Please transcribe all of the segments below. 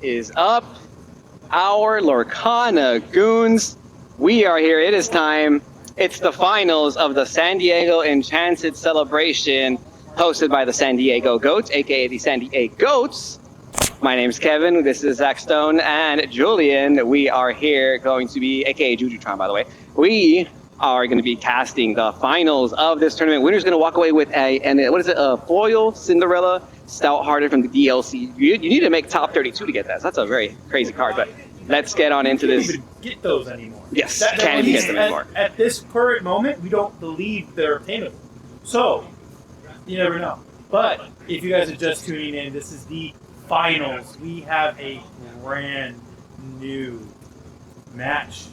is up. Our Lorcana Goons, we are here. It is time. It's the finals of the San Diego Enchanted Celebration, hosted by the San Diego Goats, aka the San Diego Goats. My name's Kevin. This is Zach Stone and Julian. We are here going to be, aka Jujutron, by the way. We are going to be casting the finals of this tournament. Winner's going to walk away with a foil Cinderella Stout-Hearted from the DLC. You need to make top 32 to get that. So that's a very crazy card, but let's get on into this. You can't even get those anymore. Yes, can't even get them anymore. At this current moment, we don't believe they're obtainable. So, you never know. But if you guys are just tuning in, this is the finals. We have a brand new match.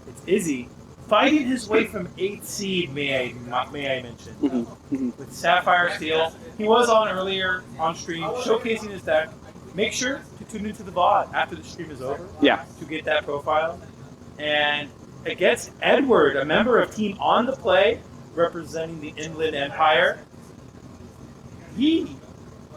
It's Izzy fighting his way from 8th seed, may I mention, with Sapphire Steel. He was on earlier on stream, showcasing his deck. Make sure to tune into the VOD after the stream is over to get that profile. And against Edward, a member of Team On the Play, representing the Inland Empire, he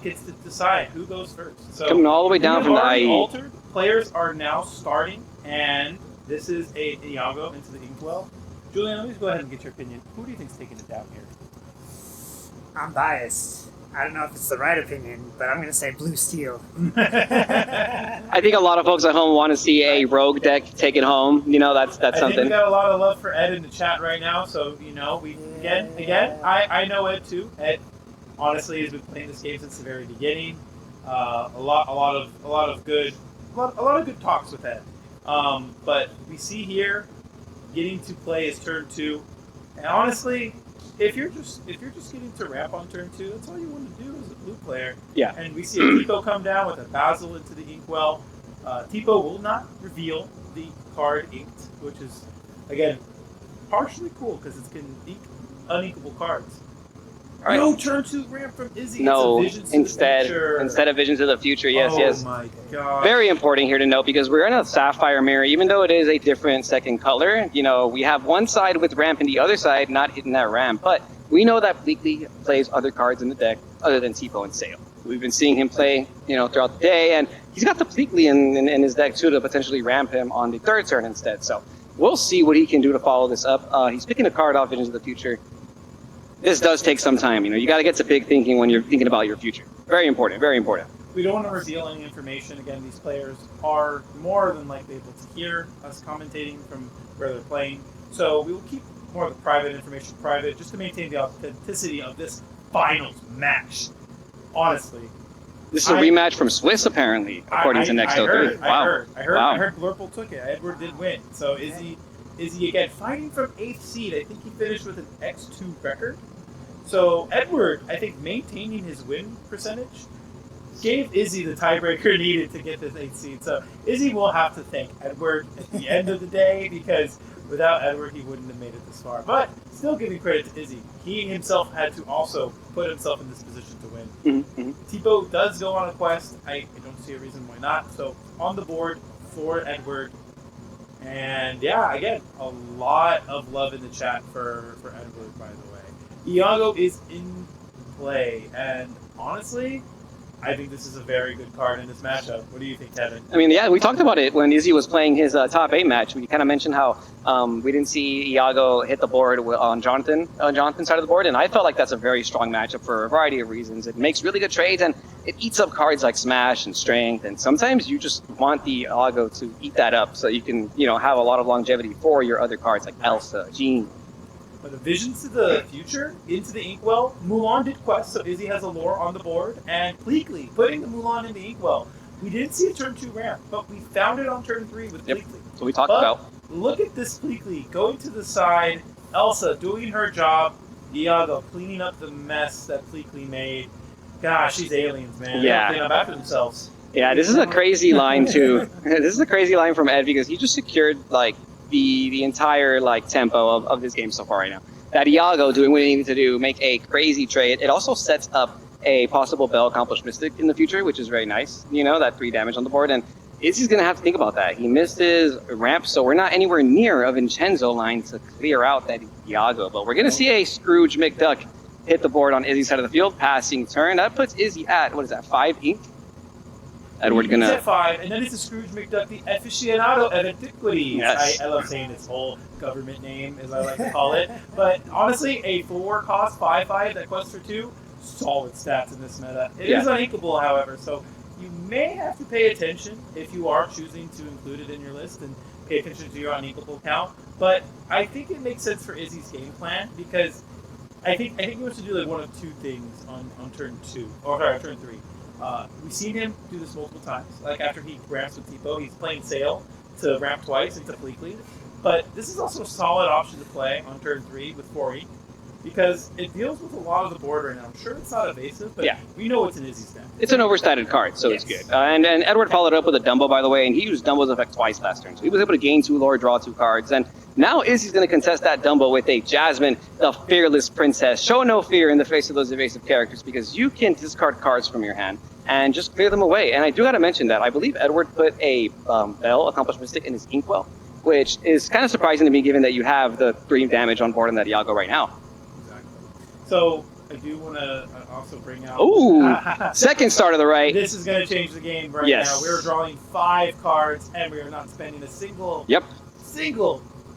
gets to decide who goes first. So coming all the way down from the IE. Altered players are now starting, and this is a Iago into the Inkwell. Julian, let me just go ahead and get your opinion. Who do you think's taking it down here? I'm biased. I don't know if it's the right opinion, but I'm going to say blue steel. I think a lot of folks at home want to see a rogue deck take it home. You know, that's I something. think we got a lot of love for Ed in the chat right now, so you know, we I know Ed too. Ed honestly has been playing this game since the very beginning. A lot of good talks with Ed. But we see here getting to play his turn 2, and honestly, if you're just getting to ramp on turn 2, that's all you want to do as a blue player. Yeah. And we see a Tipo come down with a Basil into the Inkwell. Tipo will not reveal the card inked, which is again partially cool because it can ink uninkable cards. Right. No turn 2 ramp from Izzy. No, it's instead of Visions of the Future. Yes, yes. Oh my god. Very important here to note because we're in a Sapphire Mirror, even though it is a different second color. You know, we have one side with ramp and the other side not hitting that ramp. But we know that Bleakley plays other cards in the deck other than Tipo and Sail. We've been seeing him play, you know, throughout the day, and he's got the Bleakley in his deck too to potentially ramp him on the third turn instead. So we'll see what he can do to follow this up. He's picking a card off Visions of the Future. This does take some time, you know. You got to get to big thinking when you're thinking about your future. Very important, very important. We don't want to reveal any information. Again, these players are more than likely able to hear us commentating from where they're playing. So we will keep more of the private information private just to maintain the authenticity of this finals match. Honestly. This is a rematch from Swiss, apparently, according to Next03. Wow. I heard Blurple took it. Edward did win. So Izzy again fighting from 8th seed. I think he finished with an X2 record. So Edward, I think, maintaining his win percentage gave Izzy the tiebreaker needed to get this 8th seed. So Izzy will have to thank Edward at the end of the day because without Edward, he wouldn't have made it this far. But still giving credit to Izzy. He himself had to also put himself in this position to win. Tipo does go on a quest. I don't see a reason why not. So on the board for Edward. And yeah, again, a lot of love in the chat for Edward, by the way. Iago is in play, and honestly, I think this is a very good card in this matchup. What do you think, Kevin? I mean, yeah, we talked about it when Izzy was playing his top 8 match. We kind of mentioned how we didn't see Iago hit the board on Jonathan's side of the board, and I felt like that's a very strong matchup for a variety of reasons. It makes really good trades, and it eats up cards like Smash and Strength, and sometimes you just want the Iago to eat that up so you can, you know, have a lot of longevity for your other cards like Elsa, Jean. But the Visions to the Future into the Inkwell, Mulan did quest, so Izzy has a lore on the board, and Bleakley putting the Mulan in the Inkwell. We didn't see a turn 2 ramp, but we found it on turn 3 with Bleakley. So we talked about. Look at this Bleakley going to the side, Elsa doing her job, Iago cleaning up the mess that Bleakley made. Gosh, these aliens, man. Yeah. They clean up after themselves. Yeah, this is a crazy line too. This is a crazy line from Ed because he just secured like the entire like tempo of this game so far right now. That Iago doing what he needed to do, make a crazy trade. It also sets up a possible Bell Accomplished Mystic in the future, which is very nice. You know, that 3 damage on the board, and Izzy's gonna have to think about that. He missed his ramp, so we're not anywhere near a Vincenzo line to clear out that Iago. But we're gonna see a Scrooge McDuck hit the board on Izzy's side of the field, passing turn. That puts Izzy at, what is that, 5 ink? Edward He's gonna. at 5, and then it's a Scrooge McDuck, the aficionado of antiquities. Yes. I love saying its whole government name, as I like to call it. But honestly, a 4 cost 5/5 that quests for 2, solid stats in this meta. It is uninkable, however, so you may have to pay attention if you are choosing to include it in your list and pay attention to your uninkable count. But I think it makes sense for Izzy's game plan because I think he wants to do like one of 2 things on turn 2, or sorry, turn 3. We've seen him do this multiple times. Like after he ramps with Tipo, he's playing Sail to ramp twice into Fleetly. But this is also a solid option to play on turn 3 with 4 Ink because it deals with a lot of the board right now. I'm sure it's not evasive, but we know it's an Izzy stat. It's an overstated card, so it's good. And Edward followed up with a Dumbo, by the way, and he used Dumbo's effect twice last turn. So he was able to gain 2 lore, draw 2 cards, and now Izzy's going to contest that Dumbo with a Jasmine, the fearless princess. Show no fear in the face of those evasive characters because you can discard cards from your hand and just clear them away. And I do got to mention that I believe Edward put a Bell, Accomplished Mystic, in his Inkwell, which is kind of surprising to me given that you have the 3 damage on board on that Iago right now. Exactly. So I do want to also bring out... Ooh, second start of the right. This is going to change the game right now. We're drawing 5 cards, and we are not spending a single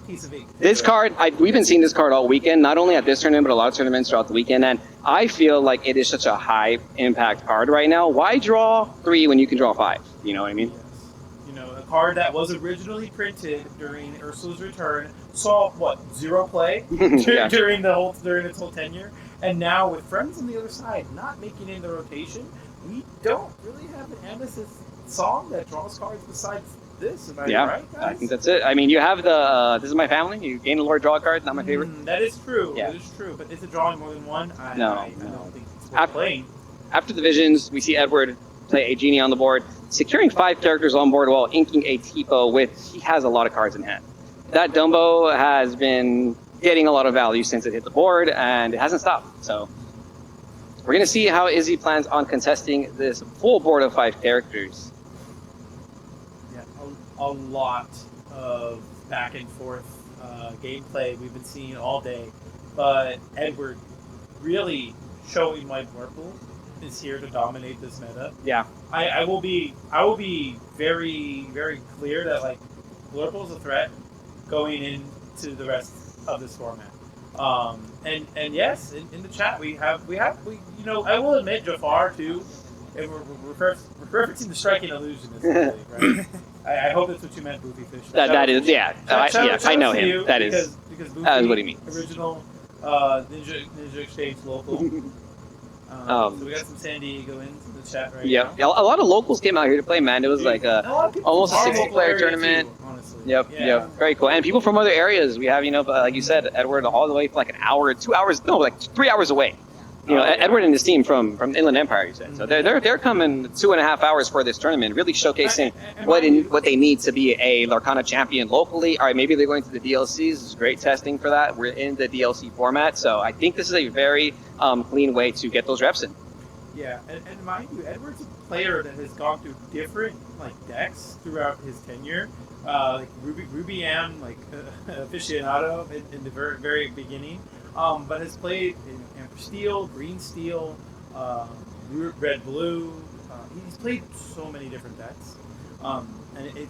piece of ink. This card, we've been seeing this card all weekend, not only at this tournament, but a lot of tournaments throughout the weekend, and I feel like it is such a high-impact card right now. Why draw 3 when you can draw 5? You know what I mean? Yes. You know, a card that was originally printed during Ursula's return saw, 0 play during its whole tenure, and now with Friends on the other side not making it in the rotation, we don't really have an Amethyst song that draws cards besides this. Am I right, guys? I think that's it. I mean, you have the This Is My Family. You gain a Lord draw card. Not my favorite. That is true. Yeah. That is true. But is it drawing more than one? I don't think it's worth playing. After the Visions, we see Edward play a Genie on the board, securing 5 characters on board while inking a Tipo he has a lot of cards in hand. That Dumbo has been getting a lot of value since it hit the board, and it hasn't stopped. So we're going to see how Izzy plans on contesting this full board of 5 characters. A lot of back and forth gameplay we've been seeing all day, but Edward really showing why Blurple is here to dominate this meta. Yeah, I will be very, very clear that like Blurple is a threat going into the rest of this format. And yes, in the chat we have you know, I will admit Jafar too. And we're referencing the striking illusionist, right? I hope that's what you meant, Boofy Fish. That is, I know him. That is Boofy, that is what he means. Original Ninja Exchange local. So we got some San Diego in the chat right now. Yeah, a lot of locals came out here to play, man. It was like almost a 60-player tournament. Too, honestly. Yep, very cool. And people from other areas. We have, like you said, Edward all the way from like an hour, 2 hours, no, like 3 hours away. You know, Edward and his team from Inland Empire, you said. So they're coming 2.5 hours for this tournament, really showcasing what they need to be a Lorcana champion locally. All right, maybe they're going to the DLCs. This is great testing for that. We're in the DLC format, so I think this is a very clean way to get those reps in. Yeah, and mind you, Edward's a player that has gone through different decks throughout his tenure. Like Ruby Am, aficionado in the very, very beginning. But has played in Amber Steel, Green Steel, Red Blue. He's played so many different decks, and he's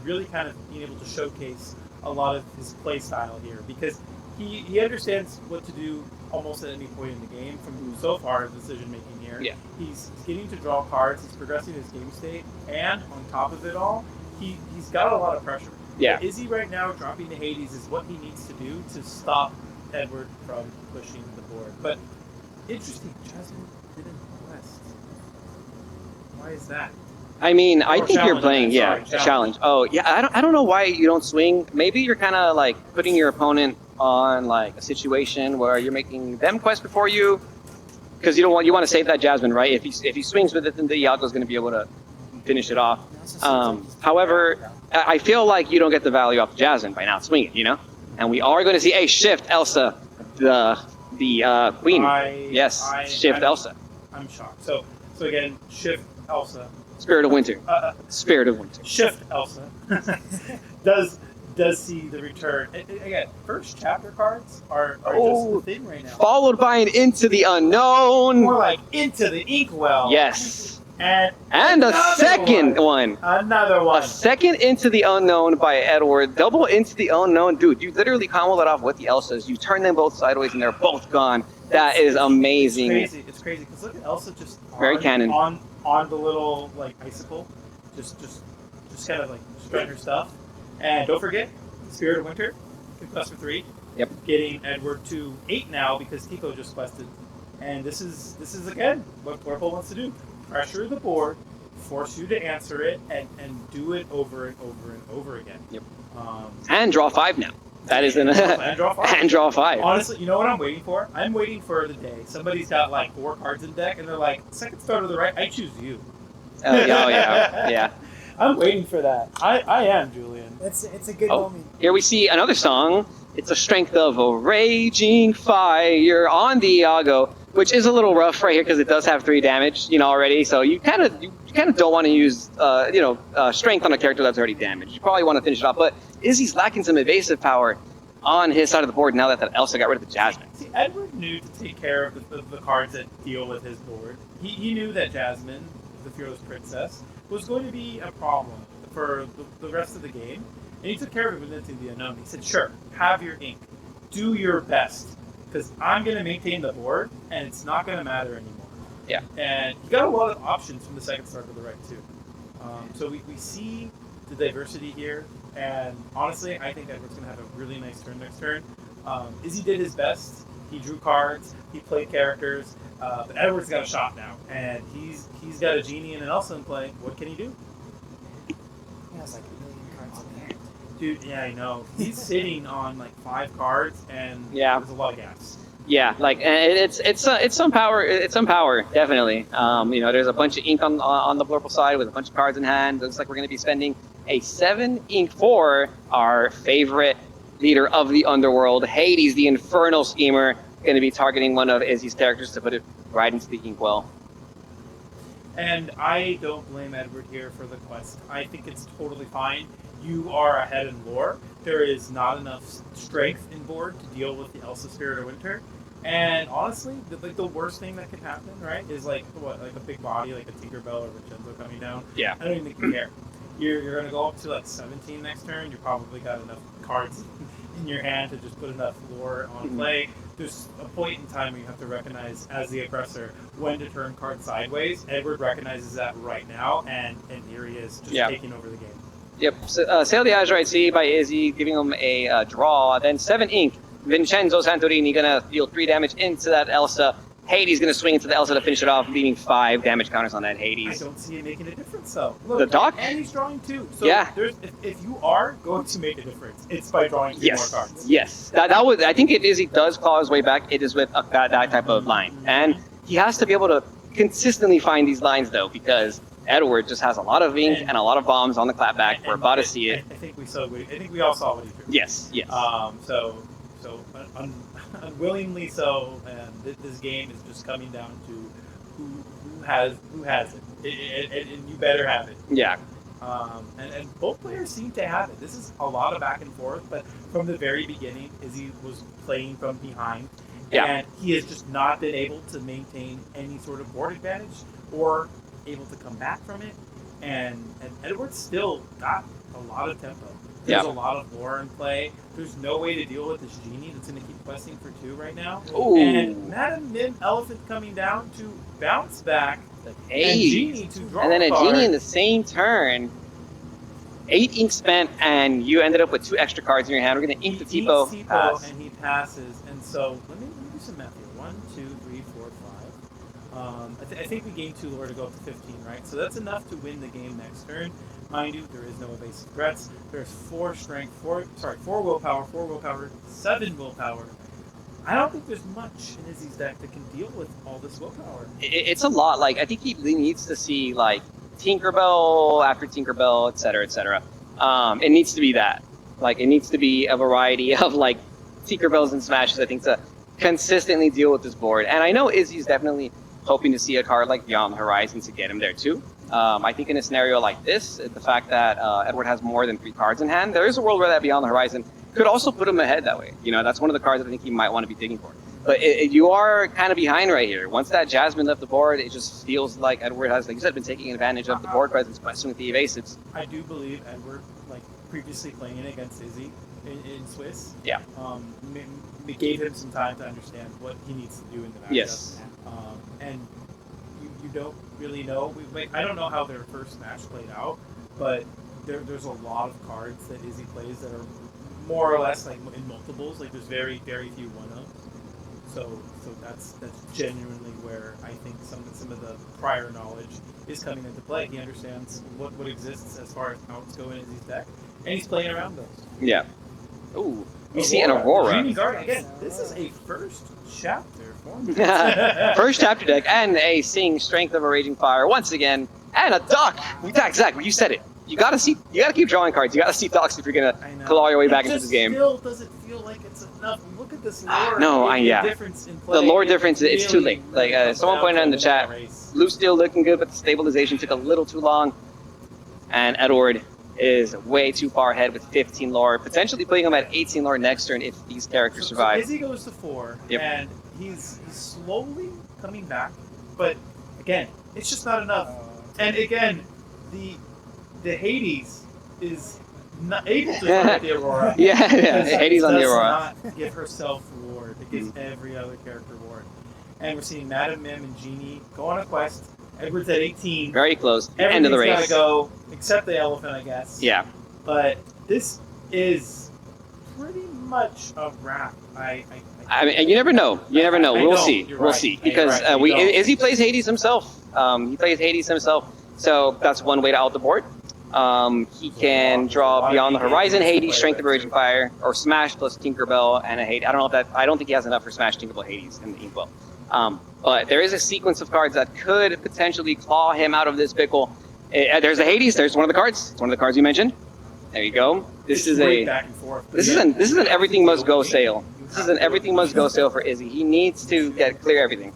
really kind of being able to showcase a lot of his play style here because he understands what to do almost at any point in the game. From so far his decision making here, he's getting to draw cards. He's progressing his game state, and on top of it all, he's got a lot of pressure. Yeah, Izzy right now dropping the Hades is what he needs to do to stop Edward from pushing the board. But interesting, Jasmine didn't quest. Why is that? I mean, I think you're playing, challenge. Oh, yeah, I don't know why you don't swing. Maybe you're kind of putting your opponent on a situation where you're making them quest before you, because you want to save that Jasmine, right? If he swings with it, then the Iago's going to be able to finish it off. However, I feel like you don't get the value off Jasmine by not swinging, you know? And we are going to see a shift Elsa, the queen. Shift Elsa. I'm shocked. So again, shift Elsa. Spirit of Winter. Spirit of Winter. Shift Elsa does see the return. Again, first chapter cards are just the thing right now. Followed by an Into the Unknown. More like Into the Inkwell. Yes. And a another second one. Another one. A second Into the Unknown by Edward. Double Into the Unknown. Dude, you literally combo that off with the Elsas. You turn them both sideways and they're both gone. That is amazing. It's crazy. Because look at Elsa just Very canon. on the little like icicle. Just kind of like spread her stuff. And don't forget, Spirit of Winter, quest for 3. Yep. Getting Edward to 8 now because Tico just quested. And this is again what Lorpo wants to do. Pressure the board, force you to answer it, and do it over and over and over again. Yep. And draw 5 now. That is an and draw 5. And draw 5. Honestly, you know what I'm waiting for? I'm waiting for the day somebody's got like 4 cards in deck, and they're like, second star to the right, I choose you. Oh yeah. I'm waiting for that. I am, Julian. It's a good moment. Here we see another song. It's the strength of a raging fire on the Iago, which is a little rough right here because it does have 3 damage, already. So you kind of don't want to use, strength on a character that's already damaged. You probably want to finish it off. But Izzy's lacking some evasive power on his side of the board now that Elsa got rid of the Jasmine. See, Edward knew to take care of the cards that deal with his board. He knew that Jasmine, the Fearless Princess, was going to be a problem for the rest of the game. And he took care of it with Into the Unknown. He said, sure, have your ink. Do your best. Because I'm going to maintain the board, and it's not going to matter anymore. Yeah. And he got a lot of options from the second star to the right, too. So we see the diversity here. And honestly, I think Edward's going to have a really nice turn next turn. Izzy did his best. He drew cards. He played characters. But Edward's got a shot now. And he's got a Genie and an Elsa in play. What can he do? He has like a million cards in hand. Dude, yeah, I know. He's sitting on like 5 cards, and Yeah. there's a lot of gas. Yeah, like it's some power. It's some power, definitely. There's a bunch of ink on the Blurple side with a bunch of cards in hand. Looks like we're going to be spending a 7 ink for our favorite leader of the underworld, Hades, the Infernal Schemer, going to be targeting one of Izzy's characters to put it right into the inkwell. And I don't blame Edward here for the quest. I think it's totally fine. You are ahead in lore. There is not enough strength in board to deal with the Elsa Spirit of Winter. And honestly, the worst thing that could happen, right, is like a big body, like a Tinkerbell or Vincenzo coming down. Yeah. I don't even think you care. You're going to go up to like 17 next turn. You probably got enough cards in your hand to just put enough lore on play. There's a point in time where you have to recognize, as the aggressor, when to turn cards sideways. Edward recognizes that right now, and here he is, just taking over the game. Yep. Sail the Azurite Sea by Izzy, giving him a draw. Then 7 ink. Vincenzo Santorini gonna deal 3 damage into that Elsa. Hades gonna swing into the Elsa to finish it off, leaving 5 damage counters on that Hades. I don't see it making a difference though. Look, The dock? and he's drawing 2. So Yeah. if you are going to make a difference, it's by drawing 2 more cards. Yes. That would. I think if Izzy does claw his way back, it is with that type of line, and he has to be able to consistently find these lines though, because Edward just has a lot of ink and a lot of bombs on the clapback. We're about to see it. I think we all saw what he drew. Yes. So unwillingly so, and this game is just coming down to who has it, and you better have it. Yeah. And both players seem to have it. This is a lot of back and forth, but from the very beginning, Izzy was playing from behind, and he has just not been able to maintain any sort of board advantage or able to come back from it. And Edward's still got a lot of tempo. There's a lot of lore in play. There's no way to deal with this Genie that's going to keep questing for 2 right now. Ooh. And Madam Mim Elephant coming down to bounce back. And Genie to draw and then a card. Genie in the same turn. 8 ink spent, and you ended up with 2 extra cards in your hand. We're going to ink the Tipo. And he passes. And so let me do some math here. 1, 2, 3, 4, 5. I think we gained 2 lore to go up to 15, right? So that's enough to win the game next turn. Mind you, there is no evasive threats. There's 4 strength, 4 willpower, 7 willpower. I don't think there's much in Izzy's deck that can deal with all this willpower. It's a lot. Like, I think he really needs to see, like, Tinkerbell after Tinkerbell, et cetera. It needs to be that. Like, it needs to be a variety of, like, Tinkerbells and Smashes, I think, to consistently deal with this board. And I know Izzy's definitely hoping to see a card like Beyond the Horizon to get him there, too. I think in a scenario like this, the fact that Edward has more than 3 cards in hand, there is a world where that Beyond the Horizon could also put him ahead that way. That's one of the cards that I think he might want to be digging for. But you are kind of behind right here. Once that Jasmine left the board, it just feels like Edward has, like you said, been taking advantage of the board presence, especially with the evasives. I do believe Edward, like previously playing it against Izzy in Swiss, Yeah. Gave him some time to understand what he needs to do in the matchup. Yes. And you don't really know. I don't know how their first match played out, but there's a lot of cards that Izzy plays that are more or less like in multiples. Like there's very few one-ups. So that's genuinely where I think some of the prior knowledge is coming into play. He understands what exists as far as how it's going in Izzy's deck, and he's playing around those. Yeah. Ooh. We see an Aurora. Again, this is a first chapter format. First chapter deck, and a Sing Strength of a Raging Fire once again, and a Dock. Exactly, you said it. You gotta keep drawing cards. You gotta see Docks if you're gonna claw your way back into this game. It still doesn't feel like it's enough. Look at this lore. Difference in play. The lore difference, it's too late. Like someone pointed out in the chat, Blue Steel looking good, but the stabilization took a little too long. And Edward is way too far ahead with 15 lore, potentially putting him at 18 lore next turn if these characters survive. So Izzy goes to 4, and he's slowly coming back, but again, it's just not enough. And again, the Hades is not able to fight the Aurora. Yeah, Hades on the Aurora. Does not give herself reward. It gives every other character reward. And we're seeing Madam Mim and Genie go on a quest. Edward's at 18. Very close. End of the race. Everything's gotta go, except the elephant, I guess. Yeah. But this is pretty much a wrap. I mean, you never know. We'll see. We'll see. Because Izzy plays Hades himself. He plays Hades himself. So that's one way to out the board. He can draw Beyond the Horizon, Hades, Strength of a Raging Fire, or Smash plus Tinkerbell and a Hades. I don't think he has enough for Smash, Tinkerbell, Hades in the Inkwell. But there is a sequence of cards that could potentially claw him out of this pickle. There's a Hades. There's one of the cards. It's one of the cards you mentioned. There you go. This is an everything must go sale. This is an everything must go sale for Izzy. He needs to clear everything.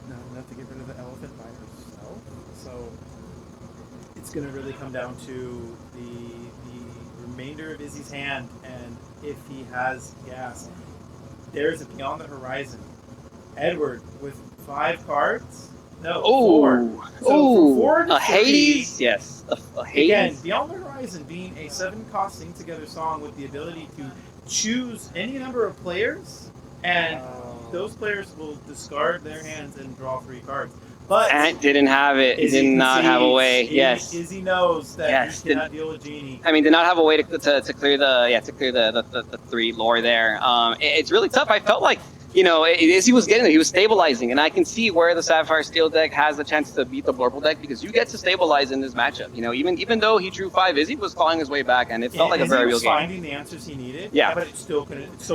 Not enough to get rid of the elephant by herself. So it's going to really come down to the remainder of Izzy's hand, and if he has gas. There's a Beyond the Horizon. Edward with 5 cards. No, 4. So for 4 to 3, Hades? Yes, a Hades. Again, Beyond the Horizon being a 7-cost Sing Together song with the ability to choose any number of players, and those players will discard their hands and draw 3 cards. But Ant didn't have it. Did not have a way. Yes. Izzy knows that he cannot deal with Genie. I mean, did not have a way to clear the 3 lore there. It's really tough. I felt like, Izzy was getting there. He was stabilizing, and I can see where the Sapphire Steel deck has a chance to beat the Blurple deck because you get to stabilize in this matchup. Even though he drew 5, Izzy was clawing his way back, and it felt like a very real game. Finding the answers he needed. Yeah, but it still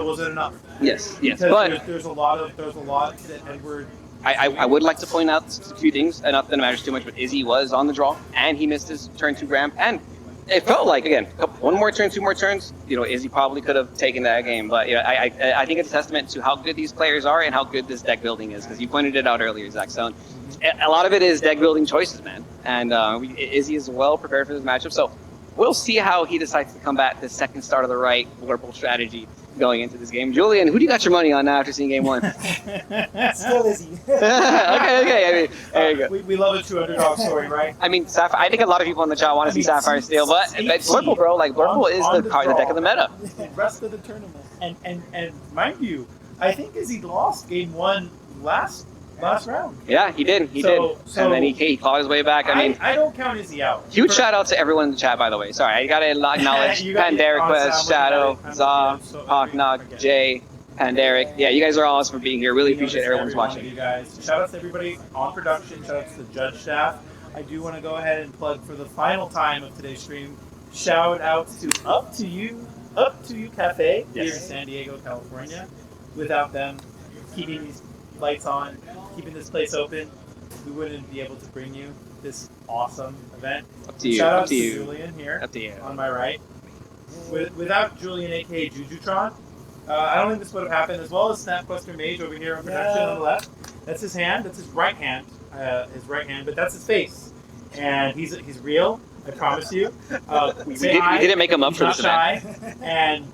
wasn't enough. Yes. Because But there's a lot that Edward. I would like to point out a few things, and not that it matters too much, but Izzy was on the draw, and he missed his turn 2 ramp, and it felt like, again, one more turn, 2 more turns, Izzy probably could have taken that game, but I think it's a testament to how good these players are and how good this deck building is, because you pointed it out earlier, Zach. So a lot of it is deck building choices, man, and Izzy is well prepared for this matchup, so we'll see how he decides to combat the second start of the right Blurple strategy going into this game. Julian, who do you got your money on now after seeing game 1? Still Izzy. Okay. I mean, there you go. We love a true underdog story, right? I mean, I think a lot of people in the chat want to see Sapphire Steel, but Blurple, bro, Blurple is the deck of the meta. The rest of the tournament, and mind you, I think Izzy lost game 1 last round. Yeah, he did. So, and then he clawed his way back. I don't count Izzy out. Huge shout out to everyone in the chat, by the way. Sorry, I gotta acknowledge Pandaric Quest, Shadow, Za, Hawknock, Jay, Pandaric. Yeah, you guys are awesome for being here. Really appreciate everyone's watching. You guys. Shout out to everybody on production. Shout out to the judge staff. I do want to go ahead and plug for the final time of today's stream. Shout out to Up to You Cafe here in San Diego, California. Without them keeping these lights on, keeping this place open, we wouldn't be able to bring you this awesome event. Up to you. Shout out to you. Julian here. Up to you. On my right. Without Julian, aka Jujutron, I don't think this would have happened. As well as Snapbuster Mage over here on production on the left. That's his hand. That's his right hand. But that's his face. And he's real. I promise you. We didn't make him up for this event. And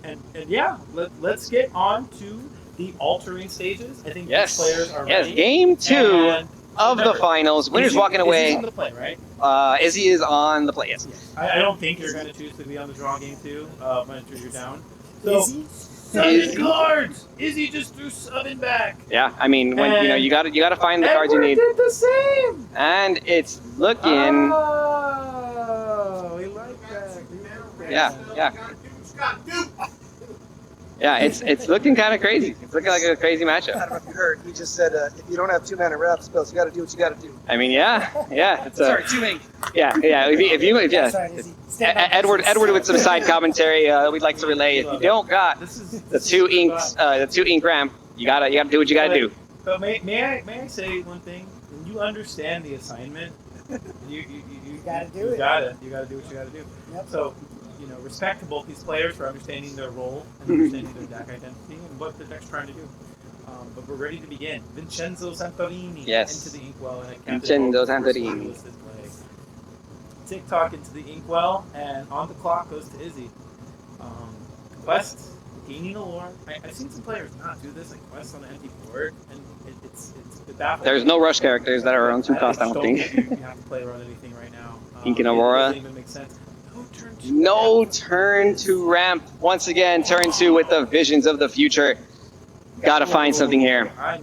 yeah, let's get on to the altering stages. I think Yes. these players are Yes. ready. Game 2 And of the remember, finals. Winner's walking away. Izzy's on the play, right? Izzy is on the play. Yes. I don't think you're going to choose to be on the draw game 2 when you're down. So, Izzy? Izzy cards! Izzy just threw 7 back. Yeah. I mean, when you got to find the cards you need. did the same. And it's looking. Oh, we like that. Yeah. Yeah, it's looking kind of crazy. It's looking like a crazy I matchup. don't know if you heard. He just said, if you don't have 2 mana wrap spells, you got to do what you got to do. I mean, yeah. It's Sorry, 2 mana. yeah. If Sorry, Izzy. Stand up. Edward with some side commentary, we'd like to relay. If you don't got This is the 2 inks, the 2 ink ramp, you gotta do what you gotta do. But may I say one thing? When you understand the assignment, you gotta do you it. Gotta do what you gotta do. Yep. So, respect to both these players for understanding their role and understanding their deck identity and what the deck's trying to do. But we're ready to begin. Vincenzo Santorini Yes. into the inkwell and Vincenzo Santorini. TikTok into the inkwell, and on the clock goes to Izzy. Quest, gaining a lore. I've seen some players not do this, like Quest on an empty board, and it's baffling. There's no rush characters that are on 2 cost, I don't think. You have to play around anything right now. Ink and Aurora. It doesn't even make sense. No turn to ramp. Once again, turn 2 with the visions of the future. Gotta find something here. My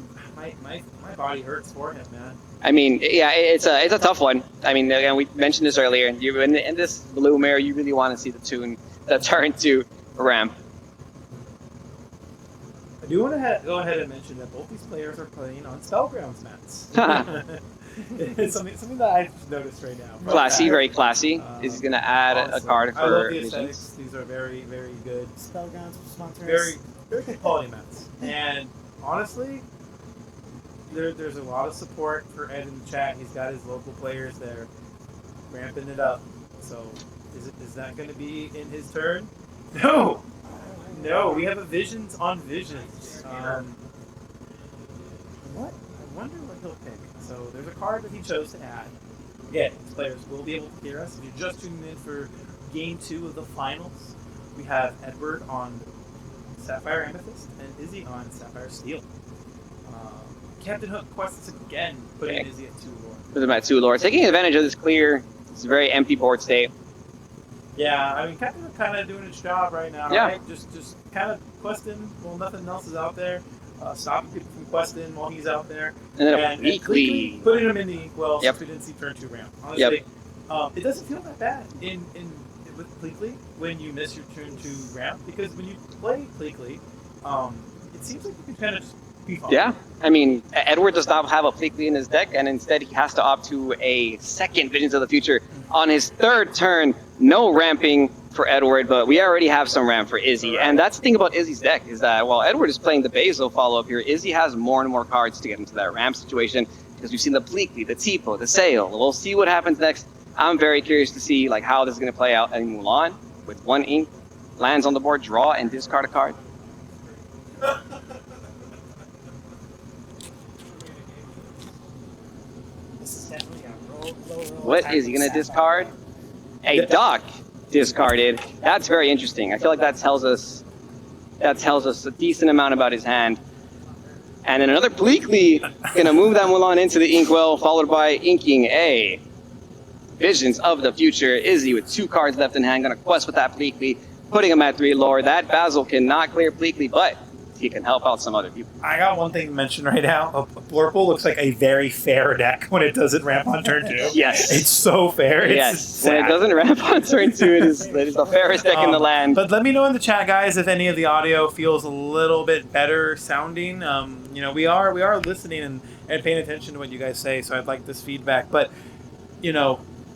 body hurts for him, man. I mean, yeah, it's a tough one. I mean, again, we mentioned this earlier. You in this blue mirror, you really want to see the turn 2 ramp. I do want to go ahead and mention that both these players are playing on Spellgrounds mats. It's something that I've noticed right now. Classy, very classy. Is gonna add a card I love for the visions. aesthetics. These are very, very good. Spellgrounds, sponsors. Very good quality mats. And honestly, there's a lot of support for Ed in the chat. He's got his local players there ramping it up. So is that going to be in his turn? No, we have a visions on visions. What? I wonder what he'll pick. So there's a card that he chose to add. Again, players will be able to hear us. If you're just tuning in for game 2 of the finals, we have Edward on Sapphire Amethyst and Izzy on Sapphire Steel. Captain Hook quests again, putting Izzy at 2 lore. With him at 2 lore, taking advantage of this clear. It's a very empty board state. Yeah, I mean, Captain Hook kind of doing its job right now, Yeah. right? Just kind of questing while nothing else is out there. Stopping people from questing while he's out there. And then And weekly. putting him in the inkwell Yep. since we didn't see turn 2 ramp. Honestly, it doesn't feel that bad with Pleakley when you miss your turn 2 ramp, because when you play Pleakley, it seems like you can kind of just be fine. Yeah, I mean, Edward does not have a Pleakley in his deck, and instead he has to opt to a second Visions of the Future on his 3rd turn. No ramping for Edward, but we already have some ramp for Izzy. And that's the thing about Izzy's deck, is that while Edward is playing the Basil follow-up here, Izzy has more and more cards to get into that ramp situation, because we've seen the Pleakley, the Tipo, the Sail. We'll see what happens next. I'm very curious to see how this is going to play out. And Mulan, with 1 ink, lands on the board, draw, and discard a card. This is definitely a low roll. What is he going to discard? A Dock discarded. That's very interesting. I feel like that tells us a decent amount about his hand. And then another Pleakley going to move that Mulan into the inkwell, followed by inking a Visions of the Future. Izzy with 2 cards left in hand, going to quest with that Pleakley, putting him at 3 lore. That Basil cannot clear Pleakley, but he can help out some other people. I got one thing to mention right now. Blurple looks like a very fair deck when it doesn't ramp on turn 2. Yes. It's so fair. It's Yes, sad. when it doesn't ramp on turn 2, it is the fairest deck in the land. But let me know in the chat, guys, if any of the audio feels a little bit better sounding. We are listening and paying attention to what you guys say, so I'd like this feedback. But,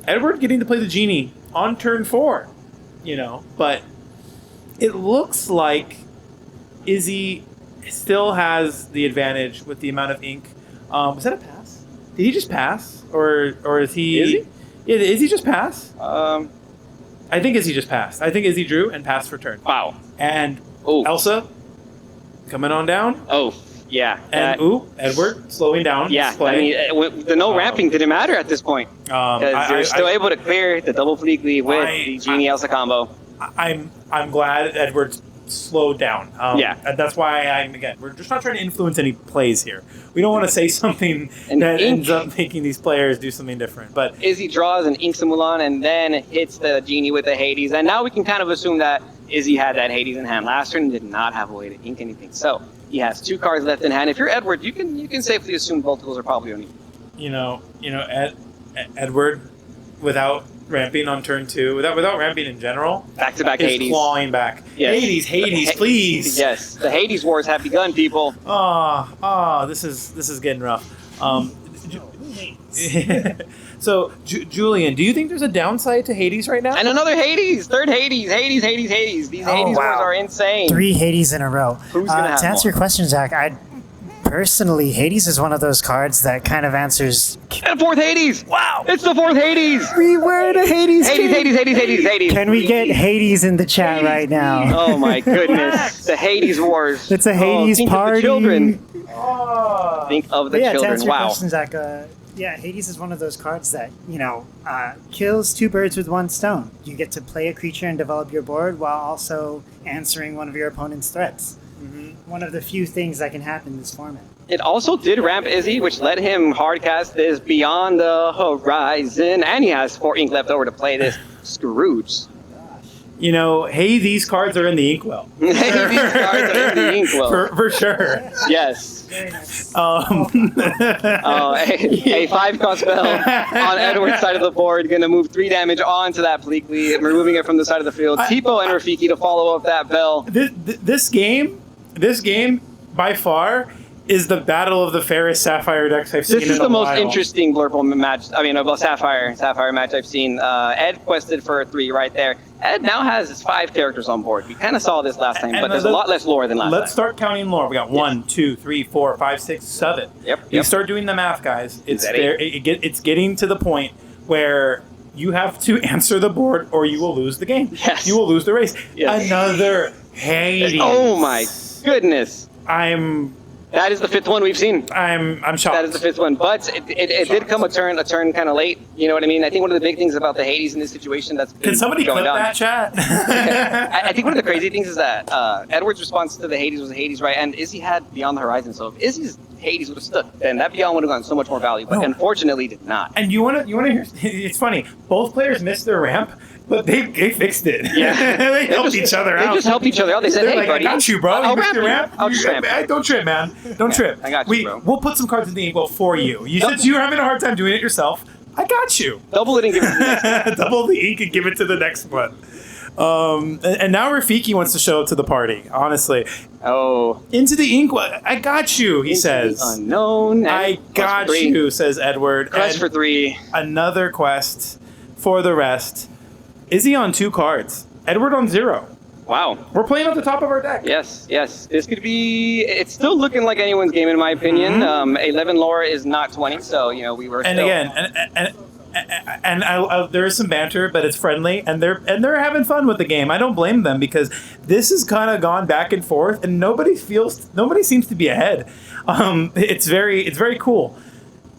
Edward getting to play the Genie on turn 4, but it looks like Izzy still has the advantage with the amount of ink. Was that a pass? Did he just pass? Or is he... Izzy? Yeah, did Izzy just pass? Um, I think Izzy just passed. I think Izzy drew and passed for turn. wow. And Oh. Elsa coming on down. Oh, yeah. And Edward slowing down. Yeah, his play. I mean, the no ramping didn't matter at this point, because you're still able to clear the double Pleakley with the Genie Elsa combo. I'm glad Edward's slowed down. And that's why we're just not trying to influence any plays here. We don't want to say something that ends up making these players do something different. But Izzy draws and inks a Mulan and then hits the genie with the Hades. And now we can kind of assume that Izzy had that Hades in hand last turn and did not have a way to ink anything. So he has 2 cards left in hand. If you're Edward, you can safely assume both of those are probably only. Edward, without ramping on turn 2, without ramping in general, back-to-back is Hades. Clawing back. Yes. Hades, please. Yes, the Hades wars have begun, people. This is getting rough. So, Julian, do you think there's a downside to Hades right now? And another Hades, third Hades. These Hades wars are insane. 3 Hades in a row. Who's gonna have to answer more? your question, Zach, personally, Hades is one of those cards that kind of answers. And 4th Hades! Wow! It's the 4th Hades! We were the Hades. Hades. Can we get Hades in the chat right now? Oh my goodness. The Hades wars. It's a Hades think party. Of the children. Think of the To children. answer your Wow. question, Zach, Hades is one of those cards that, kills 2 birds with 1 stone. You get to play a creature and develop your board while also answering one of your opponent's threats. One of the few things that can happen in this format. It also did ramp Izzy, which let him hardcast this Beyond the Horizon, and he has 4 ink left over to play this Scrooge. These cards are in the inkwell. These cards are in the inkwell. For sure. Yes. Very nice. A 5-cost spell on Edward's side of the board, going to move 3 damage onto that Pleakley, removing it from the side of the field. Tipo and Rafiki to follow up that bell. This game, by far, is the battle of the fairest Sapphire decks I've seen. This is the most interesting Blurple match. Sapphire match I've seen. Ed quested for 3 right there. Ed now has his 5 characters on board. We kind of saw this last time, but there's a lot less lore than last time. Let's start counting lore. We got 1, 2, 3, 4, 5, 6, 7. You start doing the math, guys. It's getting to the point where you have to answer the board or you will lose the game. Yes. You will lose the race. Yes. Another Hades. Oh my goodness. That is the 5th one we've seen. I'm shocked. That is the 5th one, but it did come a turn kind of late. You know what I mean? I think one of the big things about the Hades in this situation that's been Can somebody going clip down. that chat? I think one of the crazy things is that Edward's response to the Hades was Hades, right? And Izzy had Beyond the Horizon, so if Izzy's Hades would have stuck, then that Beyond would have gotten so much more value, but unfortunately did not. And you want to hear? It's funny. Both players missed their ramp, but they fixed it. Yeah, they helped each other out. They just helped each other out. They said, They're "Hey, like, buddy, I got you, bro. I'll You missed your ramp. ramp. I'll just ramp. Don't trip, man. Don't trip. I got you, bro. We'll put some cards in the inkwell for you. You said you were having a hard time doing it yourself. I got you. Double it and give it to the next. Double the ink and give it to the next one. And now Rafiki wants to show up to the party, honestly. Oh. Into the inkwell. I got you, he says. Unknown. I got you, says Edward. Quest for 3. Another quest for the rest. Izzy on 2 cards. Edward on 0. Wow. We're playing at the top of our deck. Yes. This could be... It's still looking like anyone's game, in my opinion. 11 lore is not 20, so, we were And still... again, there is some banter, but it's friendly, and they're having fun with the game. I don't blame them because this has kind of gone back and forth, and nobody seems to be ahead. It's very cool.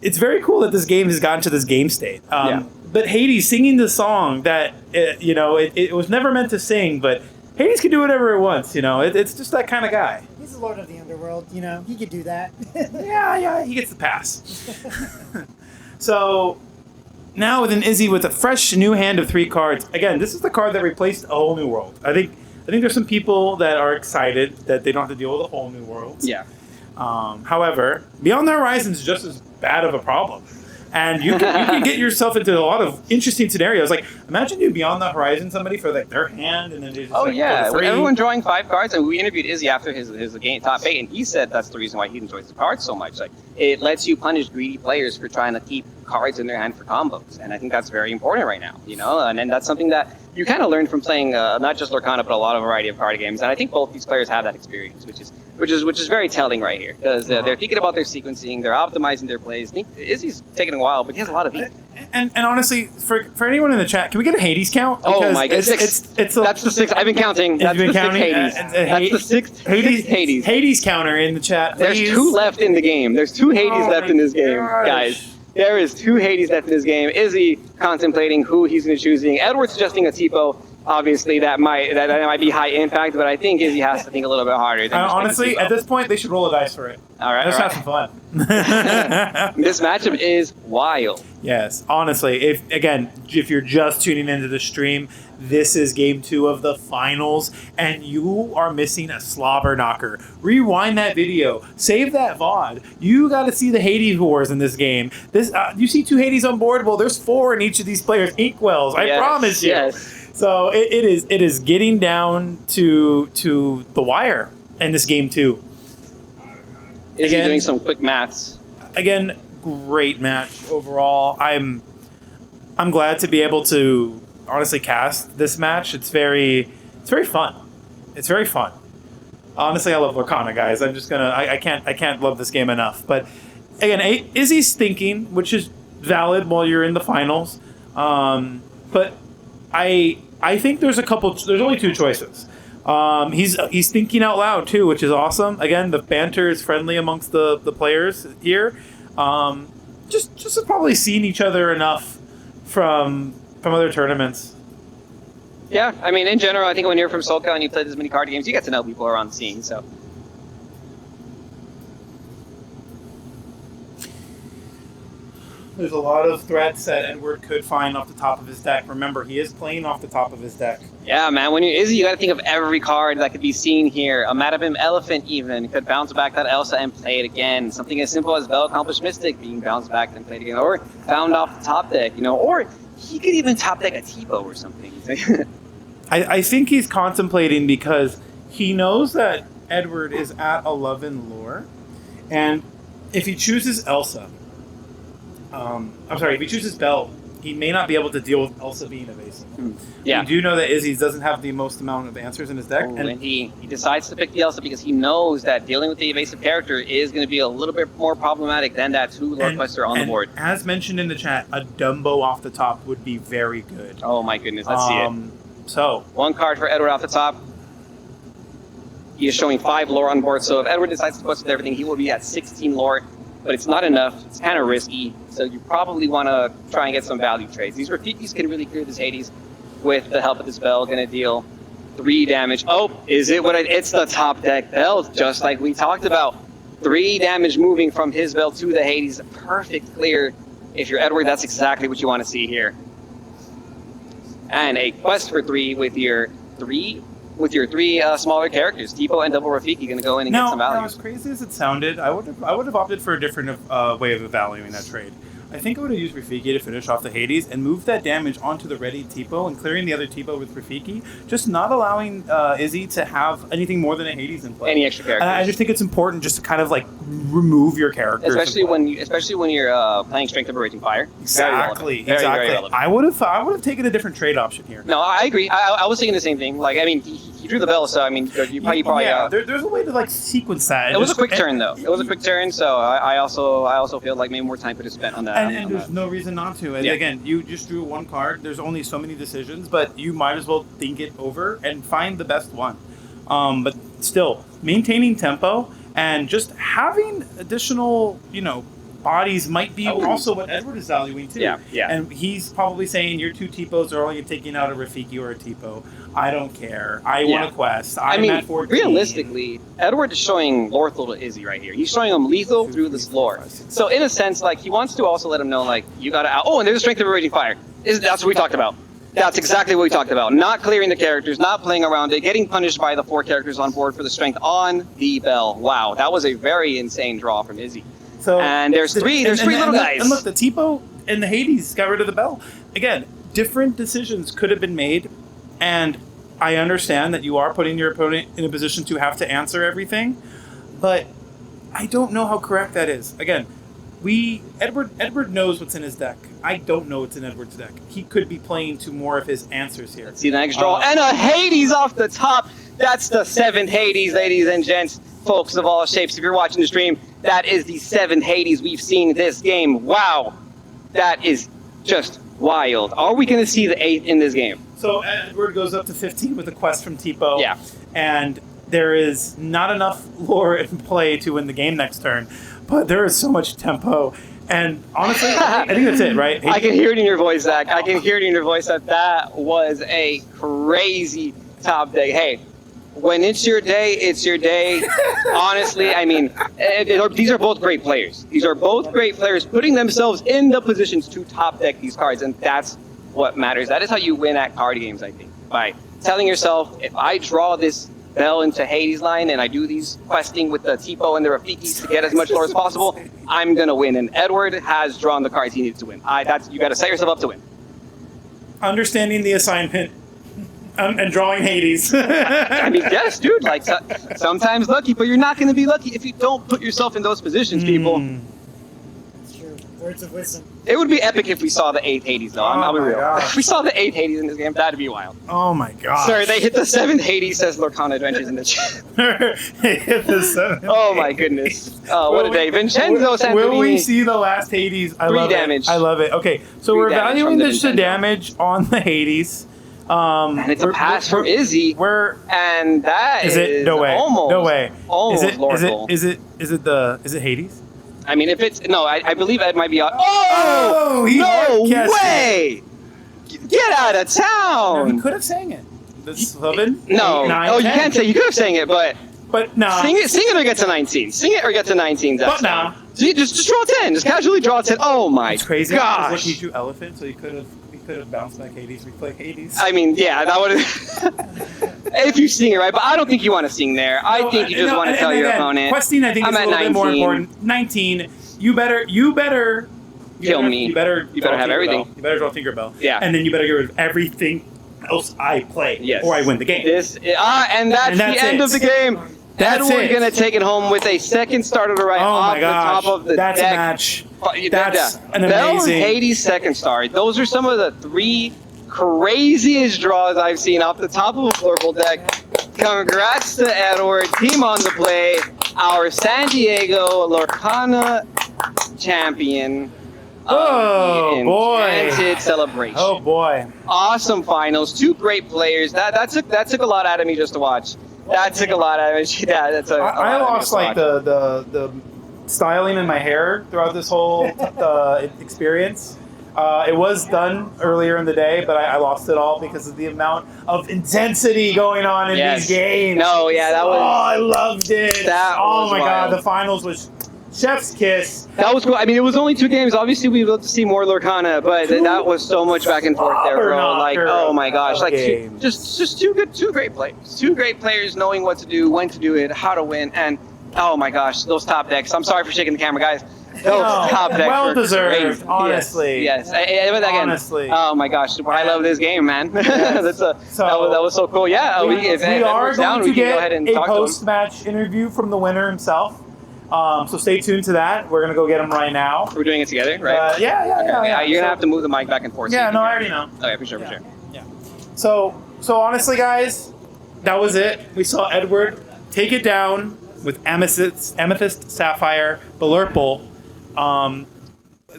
It's very cool that this game has gotten to this game state. But Hades singing the song that it was never meant to sing, but Hades can do whatever it wants. It's just that kind of guy. He's the Lord of the Underworld. He could do that. Yeah, he gets the pass. So. Now with an Izzy with a fresh new hand of 3 cards. Again, this is the card that replaced a whole new world. I think there's some people that are excited that they don't have to deal with a whole new world. Yeah. However, Beyond the Horizon is just as bad of a problem. And you can get yourself into a lot of interesting scenarios. Like, imagine you Beyond the Horizon somebody for their hand, and then they just everyone drawing 5 cards, and we interviewed Izzy after his game top 8, and he said that's the reason why he enjoys the cards so much. Like, it lets you punish greedy players for trying to keep cards in their hand for combos, and I think that's very important right now. And that's something that you kind of learn from playing not just Lorcana, but a lot of variety of card games, and I think both these players have that experience, which is very telling right here, because they're thinking about their sequencing, they're optimizing their plays. I think Izzy's taking a while, but he has a lot of heat. And honestly, for anyone in the chat, can we get a Hades count? Oh my god, that's the 6th. I've been counting. That's the 6th Hades. That's the 6th Hades. Hades counter in the chat. There's 2 left in the game. There's 2 Hades left in this game, guys. There is 2 Hades left in this game. Izzy contemplating who he's going to choosing. Edward suggesting a Tipo. obviously that might be high impact, but I think Izzy has to think a little bit harder. Than just Honestly, thinking at this point, they should roll a dice for it. all right, Let's all have some fun. This matchup is wild. Yes, honestly, if you're just tuning into the stream, this is game 2 of the finals, and you are missing a slobber knocker. Rewind that video, save that VOD. You got to see the Hades wars in this game. You see 2 Hades on board. Well, there's 4 in each of these players' inkwells. I promise you. Yes. So it is getting down to the wire in this game 2. Izzy doing some quick maths. Again, great match overall. I'm glad to be able to honestly cast this match. It's very fun. It's very fun. Honestly, I love Lorcana, guys. I can't love this game enough. But again, Izzy's thinking, which is valid while you're in the finals. But I think there's only 2 choices. He's thinking out loud too, which is awesome. Again, the banter is friendly amongst the players here. Just have probably seen each other enough from other tournaments. Yeah, I mean, in general, I think when you're from SoCal and you play this many card games, you get to know people around the scene. So there's a lot of threats that Edward could find off the top of his deck. Remember, he is playing off the top of his deck. yeah, man, when you're Izzy, you got to think of every card that could be seen here. A Madabim Elephant even could bounce back that Elsa and play it again. Something as simple as Bell Accomplished Mystic being bounced back and played again, or found off the top deck, or he could even top deck a Tipo or something. I think he's contemplating because he knows that Edward is at 11 lore, and if he chooses Elsa, if he chooses Belle, he may not be able to deal with Elsa being evasive. Yeah. We do know that Izzy doesn't have the most amount of answers in his deck. And he decides to pick the Elsa because he knows that dealing with the evasive character is going to be a little bit more problematic than that 2 Lord Quester on the board. As mentioned in the chat, a Dumbo off the top would be very good. Oh my goodness, let's see it. So 1 card for Edward off the top. He is showing 5 lore on board, so if Edward decides to quest with everything, he will be at 16 lore. But it's not enough. It's kind of risky, so you probably want to try and get some value trades. These Rafikis can really clear this Hades with the help of this Bell. Going to deal 3 damage. Oh, is it what it's the top deck Bell, just like we talked about. 3 damage moving from his Bell to the Hades. Perfect clear. If you're Edward, that's exactly what you want to see here. And a quest for 3 with your 3 smaller characters, Tipo and Double Rafiki, going to go in and get some value. Now, as crazy as it sounded, I would have opted for a different way of evaluating that trade. I think I would have used Rafiki to finish off the Hades and move that damage onto the ready Tipo and clearing the other Tipo with Rafiki, just not allowing Izzy to have anything more than a Hades in play. Any extra characters. I just think it's important just to kind of like remove your characters. Especially when you're playing Strength of a Raging Fire. Exactly. Very relevant. I would have taken a different trade option here. No, I agree. I was thinking the same thing. Like, I mean, he drew the bell, so I mean, you probably there's a way to like sequence that. It was a quick turn, though. It was a quick turn, so I also feel like maybe more time could have spent on that. And there's no reason not to. And again, you just drew 1 card. There's only so many decisions, but you might as well think it over and find the best one. But still, maintaining tempo and just having additional, bodies might be also what Edward is valuing too. Yeah. And he's probably saying your 2 Tipos are only taking out a Rafiki or a Tipo. I don't care. I want a quest. I'm at 14. Realistically, Edward is showing lethal to Izzy right here. He's showing him lethal through this lore. So in a sense, like, he wants to also let him know, like, you gotta out. Oh, and there's a Strength of a Raging Fire. That's what we talked about. That's exactly what we talked about. Not clearing the characters, not playing around it, getting punished by the 4 characters on board for the strength on the Bell. Wow, that was a very insane draw from Izzy. So and there's 3 little guys. And look, the Tipo and the Hades got rid of the Bell. Again, different decisions could have been made, and I understand that you are putting your opponent in a position to have to answer everything, but I don't know how correct that is. Again, Edward knows what's in his deck. I don't know what's in Edward's deck. He could be playing to more of his answers here. Let's see the next draw. And a Hades off the top. That's the 7th Hades, ladies and gents, folks of all shapes. If you're watching the stream, that is the 7th Hades we've seen this game. Wow. That is just wild. Are we going to see the 8th in this game? So Edward goes up to 15 with a quest from Tipo. Yeah. And there is not enough lore in play to win the game next turn, but there is so much tempo And honestly, I think that's it, right? I can hear it in your voice, Zach. I can hear it in your voice that was a crazy top deck. Hey, when it's your day, it's your day. Honestly, I mean, these are both great players. These are both great players putting themselves in the positions to top deck these cards, and that's what matters. That is how you win at card games, I think, by telling yourself, if I draw this Bell into Hades line and I do these questing with the Tipo and the Rafikis to get as much lore as possible, I'm gonna win. And Edward has drawn the cards he needs to win. You got to set yourself up to win. Understanding the assignment and drawing Hades. I mean, yes, dude. Like sometimes lucky, but you're not gonna be lucky if you don't put yourself in those positions, people. It's true. Words of wisdom. It would be epic if we saw the 8th Hades, though. I'll be real. Gosh. If we saw the 8th Hades in this game, that'd be wild. Oh my god. Sorry, they hit the 7th Hades, says Lorcana Adventures in the chat. Hit the 7th. Oh my goodness. Oh, what a day. Vincenzo Santorini. Will we see the last Hades? I 3 love damage. It. I love it. Okay, so 3 we're damage evaluating from the the Vincenzo. damage on the Hades. And it's a pass from Izzy. And that is it? No way. Almost. No way. Almost Is it Hades? I mean, if it's no, I believe Ed might be out. Oh, he no hard-casted. way! Get out of No, town! he could have sang it. The 7, No. 8, 9, Oh, 10. you can't say. You could have sang it, but nah. sing it or get to 19. Sing it or get to 19. That's But nah. So you just draw 10. Just casually draw 10. Oh my It's crazy. Because gosh! he drew elephant, so he could have bounced back Hades, replay Hades. I mean, yeah, that would have. If you sing it right, but I don't think you want to sing there. I think you just want to tell your opponent. Questing, I think, is a little bit more important. 19. You better Kill me. You better have everything. You better draw Tinkerbell. Yeah. And then you better get rid of everything else I play. Yes. Or I win the game. And that's the end of the game. That's Edward it. gonna take it home with a second star to the right Oh off my the gosh. top of the That's deck. a match. Yeah, That's an Bell amazing. Hades second star. Those are some of the 3 craziest draws I've seen off the top of a Flurple deck. Congrats to Edward, team on the play, our San Diego Lorcana champion. Oh, the boy. Enchanted Celebration. Oh boy. Awesome finals. 2 great players. That took a lot out of me just to watch. That took a lot out of me. Yeah, that's a lot I out of me lost just to like watch. the styling in my hair throughout this whole experience. It was done earlier in the day, but I lost it all because of the amount of intensity going on in Yes. these games. No, yeah, that was. Oh, I loved it. That oh was my wild. god, the finals was chef's kiss. That was cool. I mean, it was only 2 games. Obviously, we'd love to see more Lorcana, but that was so much back and forth there, bro. Like, oh my gosh, like just 2 great players. 2 great players knowing what to do, when to do it, how to win, and oh my gosh, those top decks. I'm sorry for shaking the camera, guys. Those top decks well were deserved, crazy. honestly. Yes. But again, Honestly. oh my gosh, I love this game, man. Yes. that was so cool. Yeah, we if are Edward's down, going to we can go ahead get and a talk to him. post-match interview from the winner himself. So stay tuned to that. We're gonna go get him right now. We're doing it together, right? Yeah. You're gonna have to move the mic back and forth. so Yeah, you no, can I hear already me. know. Okay, for sure. Yeah. So honestly, guys, that was it. We saw Edward take it down with Amethyst Sapphire, Belurple.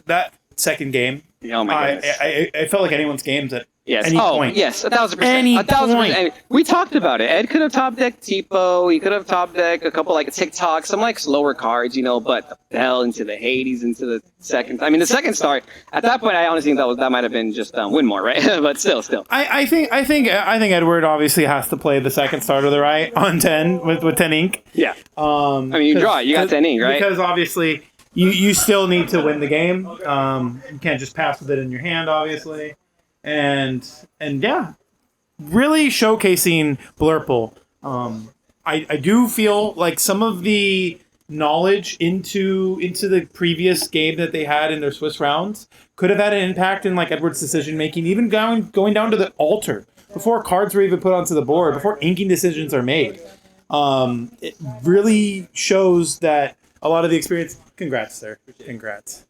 That second game, Oh my goodness. I felt like anyone's games at Yes. any point. Yes, 1,000%. Any 1,000%. point. We talked about it. Ed could have top decked Tipo. He could have top decked a couple like TikTok, some like slower cards, but the Bell into the Hades into the second. I mean, the second star. At that point, I honestly think that might have been just Winmore, right? But still. I think Edward obviously has to play the second star to the right on 10 with 10 ink. Yeah. I mean, you draw it. You got 10 ink, right? Because obviously you still need to win the game. You can't just pass with it in your hand, obviously. And yeah, really showcasing Blurple. I do feel like some of the knowledge into the previous game that they had in their Swiss rounds could have had an impact in like Edward's decision making, even going down to the altar before cards were even put onto the board, before inking decisions are made. It really shows that a lot of the experience. Congrats, sir. Congrats.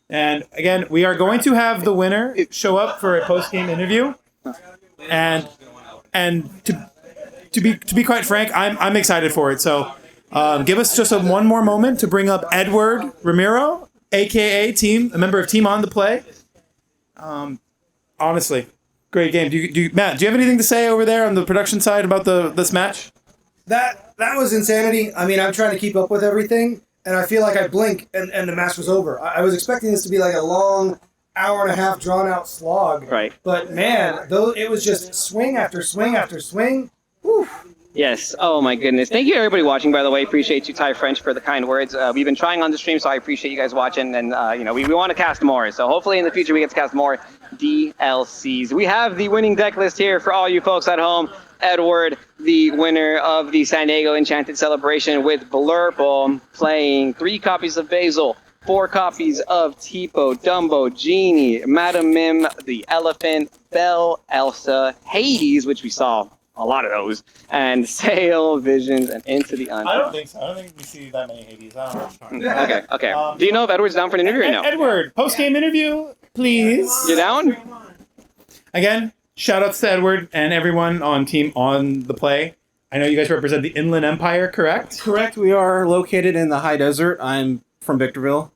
And again, we are going to have the winner show up for a post-game interview. And to be quite frank, I'm excited for it. So give us just one more moment to bring up Edward Ramiro, aka a member of Team On the Play. Honestly, great game. Matt, do you have anything to say over there on the production side about this match? That was insanity. I mean, I'm trying to keep up with everything. and I feel like I blink and the match was over. I was expecting this to be like a long hour and a half drawn out slog. Right. But man, though it was just swing after swing after swing. Whew. Yes. Oh my goodness. Thank you everybody watching. By the way, appreciate you, Ty French, for the kind words. We've been trying on the stream, so I appreciate you guys watching. And we want to cast more. So hopefully in the future we get to cast more DLCs. We have the winning deck list here for all you folks at home. Edward, the winner of the San Diego Enchanted Celebration with Blurple, playing 3 copies of Basil, 4 copies of Tipo, Dumbo, Genie, Madam Mim, the Elephant, Belle, Elsa, Hades, which we saw a lot of those, and Sail, Visions, and Into the Unknown. I don't think so. I don't think we see that many Hades. I don't know what you're talking about. Okay. Do you know if Edward's down for an interview or no? Edward, post-game interview, please. You down? Again, shout outs to Edward and everyone on Team On the Play. I know you guys represent the Inland Empire, correct? Correct. We are located in the high desert. I'm from Victorville.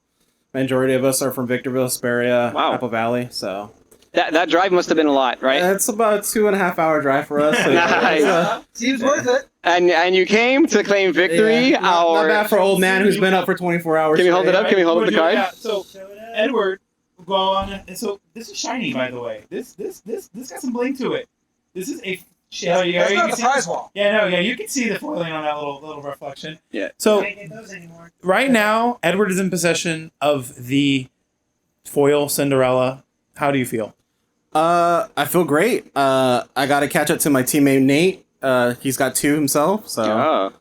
Majority of us are from Victorville, Hesperia, Wow. Apple Valley. So That drive must have been a lot, right? it's about a 2.5 hour drive for us. So, Nice. Seems worth it. And you came to claim victory. yeah, not bad for an old man who's You- been up for 24 hours. Can we hold it straight. up? Can we hold up the card? Yeah, so Edward, go on. And so this is shiny, by the way. This got some bling to it. This is a shell. That's You not can the see- prize wall. Yeah, you can see the foiling on that little reflection. Yeah. So Can't get those anymore. right now, Edward is in possession of the foil Cinderella. How do you feel? I feel great. I got to catch up to my teammate Nate. He's got 2 himself. Oh.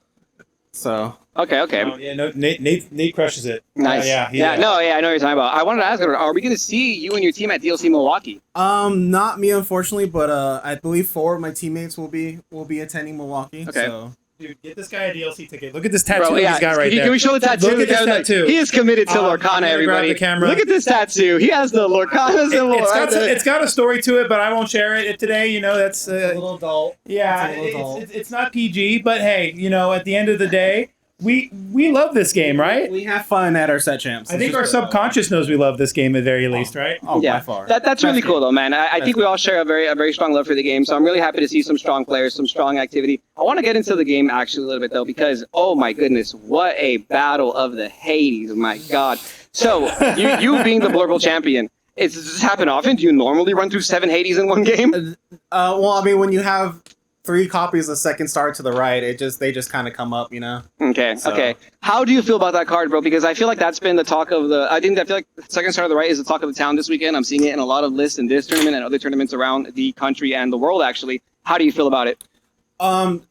So Okay. Oh, yeah, no, Nate crushes it. Nice. Yeah, I know what you're talking about. I wanted to ask her, are we going to see you and your team at DLC Milwaukee? not me unfortunately, but I believe 4 of my teammates will be attending Milwaukee. Okay. So Dude, get this guy a DLC ticket. Look at this tattoo Bro, he's got right there. Can we show the tattoo? Look at this Look, tattoo. He is committed to I'm Lorcana, gonna grab everybody. the camera. Look at this tattoo. He has the Lorcana symbol. It's got a story to it, but I won't share it today. You know, that's A little adult. yeah, It's a little it's not PG, but hey, you know, at the end of the day, we love this game, right? we have fun at our set champs. I think our subconscious knows we love this game at very least, right? Oh, Yeah, by far. that's really cool though, man. I think we all share a very strong love for the game, so I'm really happy to see some strong players, some strong activity. I want to get into the game actually a little bit though, because oh my goodness, what a battle of the Hades! My God. So you being the Blurple champion, does this happen often? Do you normally run through 7 Hades in one game? Well, I mean, when you have 3 copies of Second Star to the right, they just kind of come up, you know. Okay, So- okay. How do you feel about that card, bro? Because I feel like that's been the talk of the. I feel like Second Star to the Right is the talk of the town this weekend. I'm seeing it in a lot of lists in this tournament and other tournaments around the country and the world. Actually, how do you feel about it?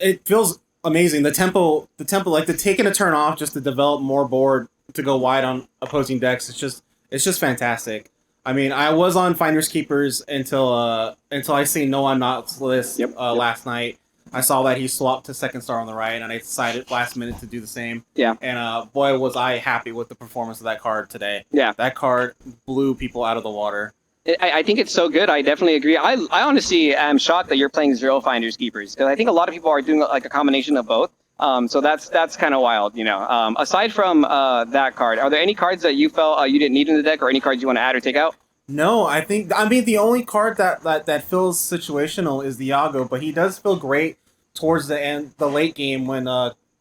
It feels amazing. The tempo, like the taking a turn off just to develop more board to go wide on opposing decks. It's just fantastic. I mean, I was on Finders Keepers until I seen No I'm Not's list last night. I saw that he swapped to Second Star on the right, and I decided last minute to do the same. Yeah. And boy, was I happy with the performance of that card today. Yeah. That card blew people out of the water. I think it's so good. I definitely agree. I honestly am shocked that you're playing 0 Finders Keepers because I think a lot of people are doing like a combination of both. So that's kind of wild, you know. Aside from that card, are there any cards that you felt you didn't need in the deck, or any cards you want to add or take out? No, I mean the only card that feels situational is the Iago, but he does feel great towards the late game when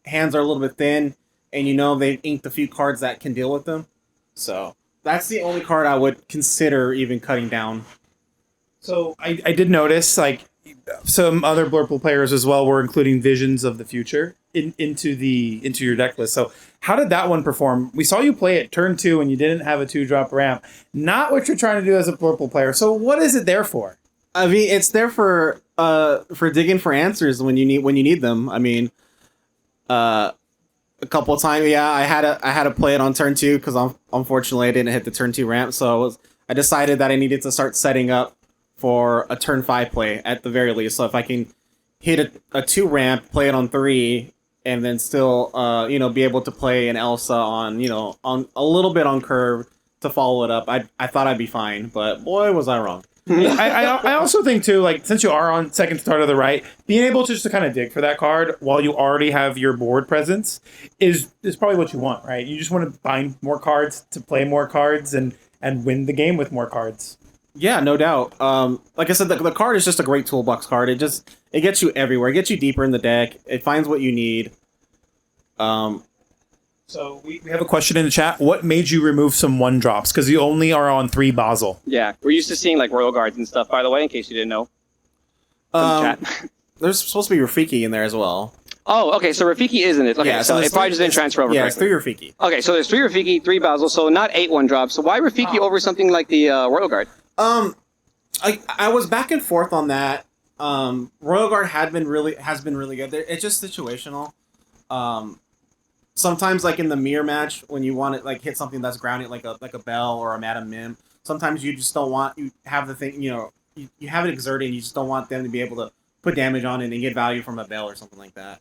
hands are a little bit thin, and you know they've inked a few cards that can deal with them. So that's the only card I would consider even cutting down. So I did notice like some other Blurple players as well were including Visions of the Future into your deck list. So how did that one perform? We saw you play it turn 2 and you didn't have a 2-drop ramp. Not what you're trying to do as a Blurple player. So what is it there for? I mean, it's there for digging for answers when you need them. I mean, a couple of times, yeah, I had to play it on turn 2 because unfortunately I didn't hit the turn 2 ramp. So I decided that I needed to start setting up for a turn 5 play at the very least. So if I can hit a 2 ramp, play it on 3, and then still be able to play an Elsa on a little bit on curve to follow it up, I thought I'd be fine. But boy, was I wrong. I also think too, like since you are on Second Star to the Right, being able to just to kind of dig for that card while you already have your board presence is probably what you want, right? You just want to bind more cards to play more cards and win the game with more cards. Yeah, no doubt. Like I said, the card is just a great toolbox card. It gets you everywhere. It gets you deeper in the deck. It finds what you need. So we have a question in the chat. What made you remove some 1-drops? Because you only are on 3 Basel. Yeah, we're used to seeing like Royal Guards and stuff, by the way, in case you didn't know. From the chat. There's supposed to be Rafiki in there as well. Oh, okay, so Rafiki isn't it? Okay, Yeah, so so it probably just didn't transfer over Yeah, it's correctly. 3 Rafiki. Okay, so there's 3 Rafiki, 3 Basel, so not 8 1-drops. So why Rafiki over something like the Royal Guard? I was back and forth on that. Royal Guard has been really good. It's just situational. Sometimes, like in the mirror match, when you want to like hit something that's grounded, like a Bell or a Madam Mim, sometimes you just don't want you have the thing. You have it exerting. You just don't want them to be able to put damage on it and get value from a Bell or something like that.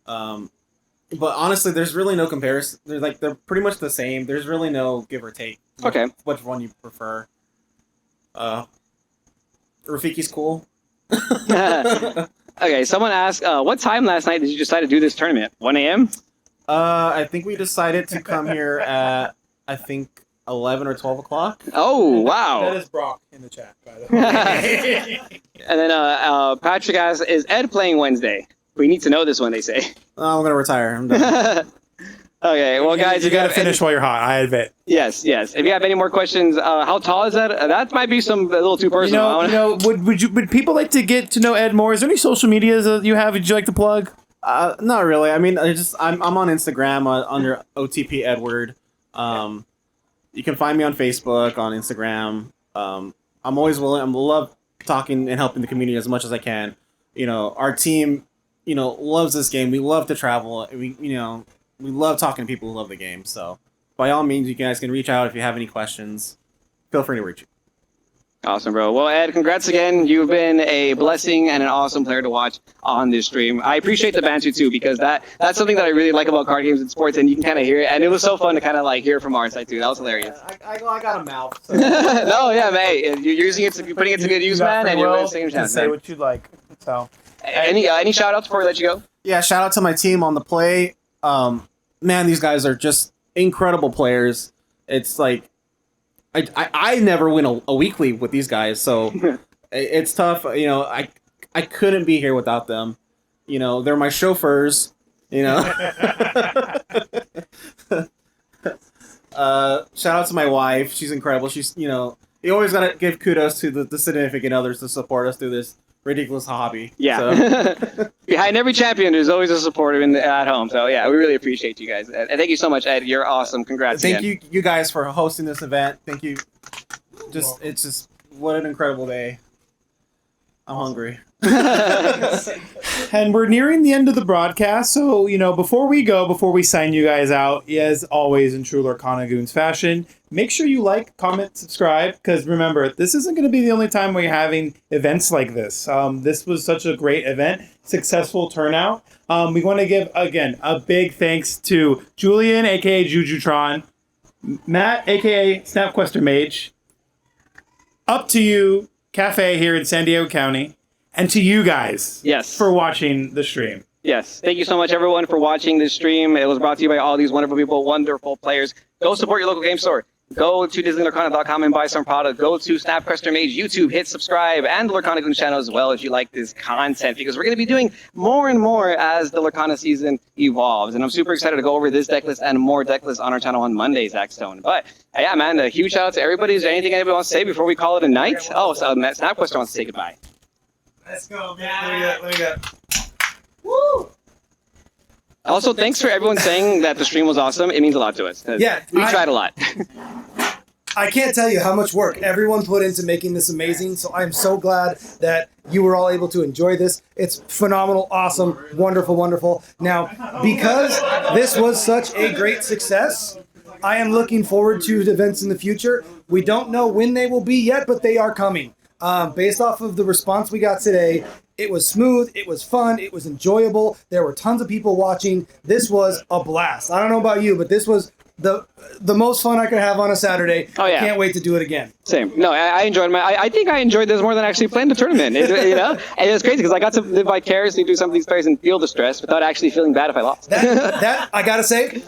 But honestly, there's really no comparison. They're pretty much the same. There's really no give or take. Okay. Which one you prefer? Rafiki's cool. Okay, someone asked, what time last night did you decide to do this tournament? 1 a.m.? I think we decided to come here at 11 or 12 o'clock. Oh, wow. That is Brock in the chat, by the way. And then Patrick asks, is Ed playing Wednesday? We need to know this one, they say. I'm gonna retire. I'm done. Okay, well, guys, you gotta finish while you're hot. I admit. Yes. If you have any more questions, how tall is that? That might be a little too personal. Would people like to get to know Ed more? Is there any social medias that you have? Would you like to plug? Not really. I mean, I'm on Instagram under OTP Edward. You can find me on Facebook, on Instagram. I'm always willing. I love talking and helping the community as much as I can. Our team, loves this game. We love to travel. We love talking to people who love the game. So, by all means, you guys can reach out if you have any questions. Feel free to reach out. Awesome, bro. Well, Ed, congrats again. You've been a blessing and an awesome player to watch on this stream. I appreciate the banter too, because that's something that I really like about card games and sports, and you can kind of hear it. And it was so fun to kind of like hear it from our side too. That was hilarious. I got a mouth. So. No, yeah, man. You're using it. You're putting it to good use, man. And you're saying say what you'd like. So, any shout outs before we let you go? Yeah, shout out to my team on the play. Man, these guys are just incredible players. It's like I never win a weekly with these guys, so it's tough. I couldn't be here without them. They're my chauffeurs. Shout out to my wife. She's incredible. She's you always gotta give kudos to the significant others to support us through this ridiculous hobby. Yeah. So. Behind every champion, there's always a supporter at home. So yeah, we really appreciate you guys. And thank you so much, Ed. You're awesome. Congrats. Thank you guys for hosting this event. Thank you. It's just what an incredible day. I'm hungry. And we're nearing the end of the broadcast, so before we sign you guys out, as always in true Lorcana Goons fashion, make sure you like, comment, subscribe, because remember, this isn't going to be the only time we're having events like this. This was such a great event, successful turnout. We want to give again a big thanks to Julian, aka Jujutron, Matt, aka Snapquester Mage, Up to You Cafe here in San Diego County, and to you guys, for watching the stream. Yes, thank you so much, everyone, for watching this stream. It was brought to you by all these wonderful people, wonderful players. Go support your local game store. Go to DisneyLorcana.com and buy some product. Go to Snapquester Mage YouTube, hit subscribe, and the Lorcana Goons channel as well if you like this content, because we're going to be doing more and more as the Lorcana season evolves. And I'm super excited to go over this deck list and more deck lists on our channel on Monday, Zach Stone. But yeah, man, a huge shout out to everybody. Is there anything anybody wants to say before we call it a night? Oh, so Snapquester wants to say goodbye. Let's go, man. Let me go. Woo! Also, thanks for everyone saying that the stream was awesome. It means a lot to us. Yeah, we tried a lot. I can't tell you how much work everyone put into making this amazing, so I'm so glad that you were all able to enjoy this. It's phenomenal, awesome, wonderful, wonderful. Now, because this was such a great success, I am looking forward to events in the future. We don't know when they will be yet, but they are coming. Based off of the response we got today, it was smooth, it was fun, it was enjoyable. There were tons of people watching. This was a blast. I don't know about you, but this was the most fun I could have on a Saturday. Oh, yeah. I can't wait to do it again. Same. No, I enjoyed I think I enjoyed this more than actually playing the tournament. And it was crazy because I got to live vicariously through some of these players and feel the stress without actually feeling bad if I lost. That I gotta say,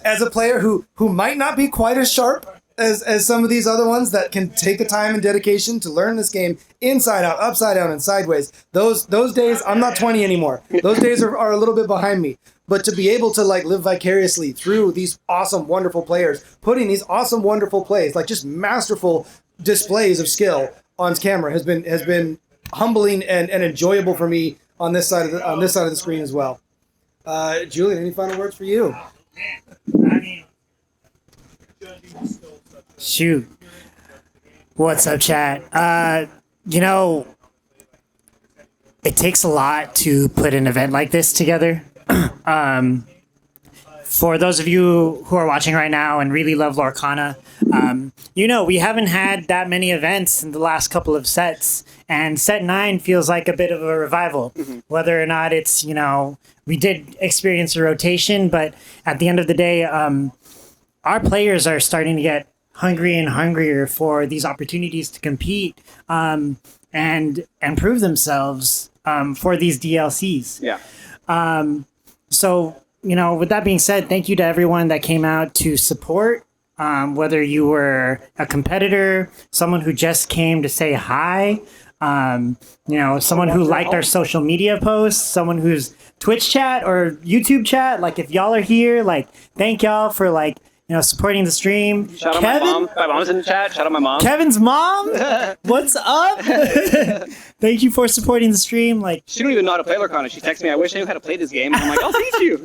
as a player who might not be quite as sharp as some of these other ones that can take the time and dedication to learn this game inside out, upside down, and sideways. Those days, I'm not 20 anymore. Those days are a little bit behind me. But to be able to like live vicariously through these awesome, wonderful players, putting these awesome, wonderful plays, like just masterful displays of skill on camera, has been humbling and enjoyable for me on this side of the screen as well. Julian, any final words for you? I mean, shoot. What's up, chat? You know, it takes a lot to put an event like this together. For those of you who are watching right now and really love Lorcana, you know, we haven't had that many events in the last couple of sets, and set 9 feels like a bit of a revival. Whether or not it's, you know, we did experience a rotation, but at the end of the day, our players are starting to get hungry and hungrier for these opportunities to compete and prove themselves for these DLCs. Yeah. So, you know, with that being said, thank you to everyone that came out to support, whether you were a competitor, someone who just came to say hi, you know, someone who liked our social media posts, someone who's Twitch chat or YouTube chat. Like, if y'all are here, like, thank y'all for, like, you know, supporting the stream. Shout out my mom. My mom's in the chat. Shout out my mom. Kevin's mom? What's up? Thank you for supporting the stream. Like, She don't even know how to play Lorcana. She texted me, I wish I knew how to play this game. And I'm like, I'll teach you.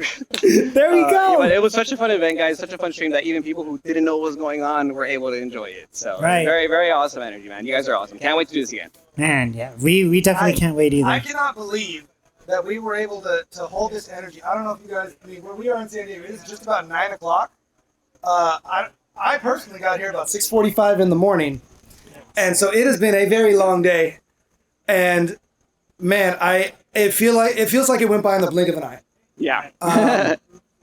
there we go. Yeah, but it was such a fun event, guys. Such a fun stream that even people who didn't know what was going on were able to enjoy it. So Right. very, very awesome energy, man. You guys are awesome. Can't wait to do this again. Man, yeah, we definitely can't wait either. I cannot believe that we were able to hold this energy. I don't know if you guys, I mean, where we are in San Diego, it is just about 9 o'clock. I personally got here about 6:45 in the morning, and so it has been a very long day. And man, it feels like it went by in the blink of an eye. Yeah.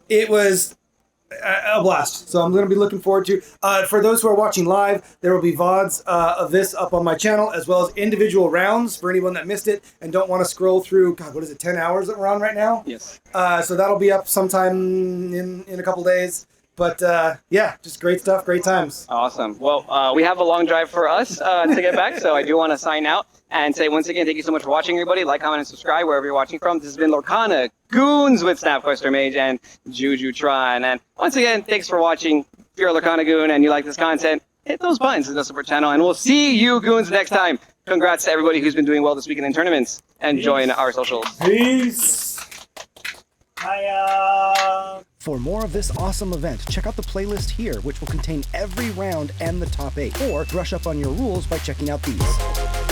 It was a blast. So I'm going to be looking forward to. For those who are watching live, there will be VODs of this up on my channel, as well as individual rounds for anyone that missed it and don't want to scroll through. God, what is it? 10 hours that we're on right now. Yes. So that'll be up sometime in a couple days. But yeah, just great stuff, great times. Awesome. Well, we have a long drive for us to get back, so I do want to sign out and say once again, thank you so much for watching, everybody. Like, comment, and subscribe wherever you're watching from. This has been Lorcana, Goons with Snapquester Mage and Jujutron. And once again, thanks for watching. If you're a Lorcana Goon and you like this content, hit those buttons in the support channel, and we'll see you Goons next time. Congrats to everybody who's been doing well this weekend in tournaments, and join our socials. Peace. For more of this awesome event, check out the playlist here, which will contain every round and the top 8, or brush up on your rules by checking out these.